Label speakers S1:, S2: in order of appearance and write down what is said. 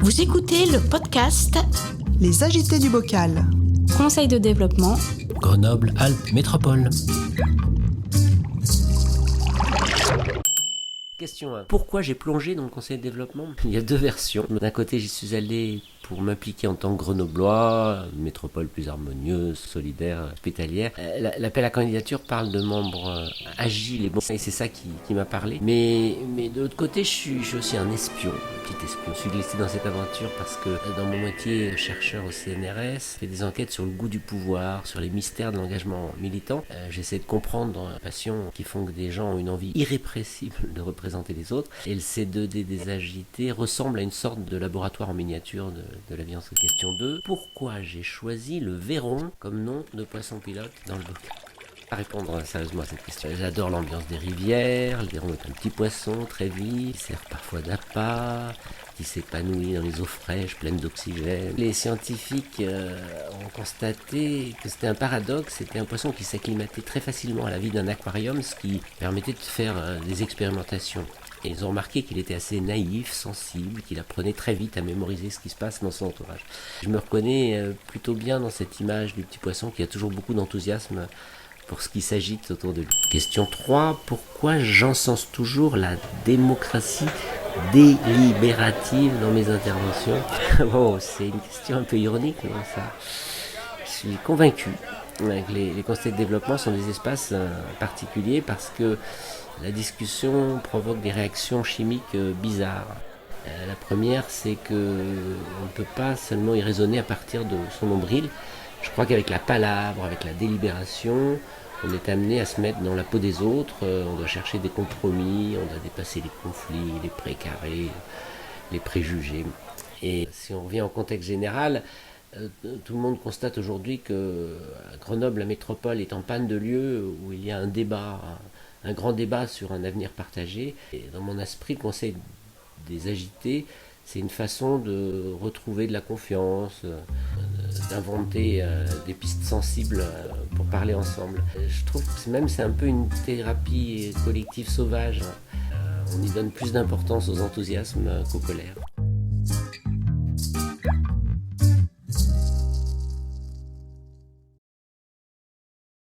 S1: Vous écoutez le podcast
S2: Les agités du bocal.
S3: Conseil de développement.
S4: Grenoble-Alpes Métropole. Question 1. Pourquoi j'ai plongé dans le conseil de développement ? Il y a deux versions. D'un côté, j'y suis allé pour m'impliquer en tant que grenoblois, une métropole plus harmonieuse, solidaire, hospitalière. L'appel à candidature parle de membres agiles et bons, et c'est ça qui m'a parlé. Mais de l'autre côté, je suis aussi un espion, un petit espion. Je suis glissé dans cette aventure parce que dans mon métier, chercheur au CNRS, je fais des enquêtes sur le goût du pouvoir, sur les mystères de l'engagement militant. J'essaie de comprendre la passion qui font que des gens ont une envie irrépressible de représenter les autres. Et le C2D des agités ressemble à une sorte de laboratoire en miniature de la violence. Question 2. Pourquoi j'ai choisi le Véron comme nom de poisson pilote dans le bocal ? À répondre sérieusement à cette question. J'adore l'ambiance des rivières. Le Véron est un petit poisson très vif, il sert parfois d'appât, qui s'épanouit dans les eaux fraîches, pleines d'oxygène. Les scientifiques ont constaté que c'était un paradoxe, c'était un poisson qui s'acclimatait très facilement à la vie d'un aquarium, ce qui permettait de faire des expérimentations. Et ils ont remarqué qu'il était assez naïf, sensible, qu'il apprenait très vite à mémoriser ce qui se passe dans son entourage. Je me reconnais plutôt bien dans cette image du petit poisson qui a toujours beaucoup d'enthousiasme pour ce qui s'agite autour de lui. Question 3. Pourquoi j'encense toujours la démocratie délibérative dans mes interventions ? Bon, c'est une question un peu ironique, mais ça. Je suis convaincu que les conseils de développement sont des espaces particuliers parce que la discussion provoque des réactions chimiques bizarres. La première, c'est qu'on ne peut pas seulement y raisonner à partir de son nombril. Je crois qu'avec la palabre, avec la délibération, on est amené à se mettre dans la peau des autres, on doit chercher des compromis, on doit dépasser les conflits, les précarés, les préjugés. Et si on revient au contexte général, tout le monde constate aujourd'hui que Grenoble, la métropole, est en panne de lieux où il y a un débat, un grand débat sur un avenir partagé. Et dans mon esprit, le conseil des agités, c'est une façon de retrouver de la confiance, d'inventer des pistes sensibles pour parler ensemble. Je trouve que c'est un peu une thérapie collective sauvage. On y donne plus d'importance aux enthousiasmes qu'aux colères.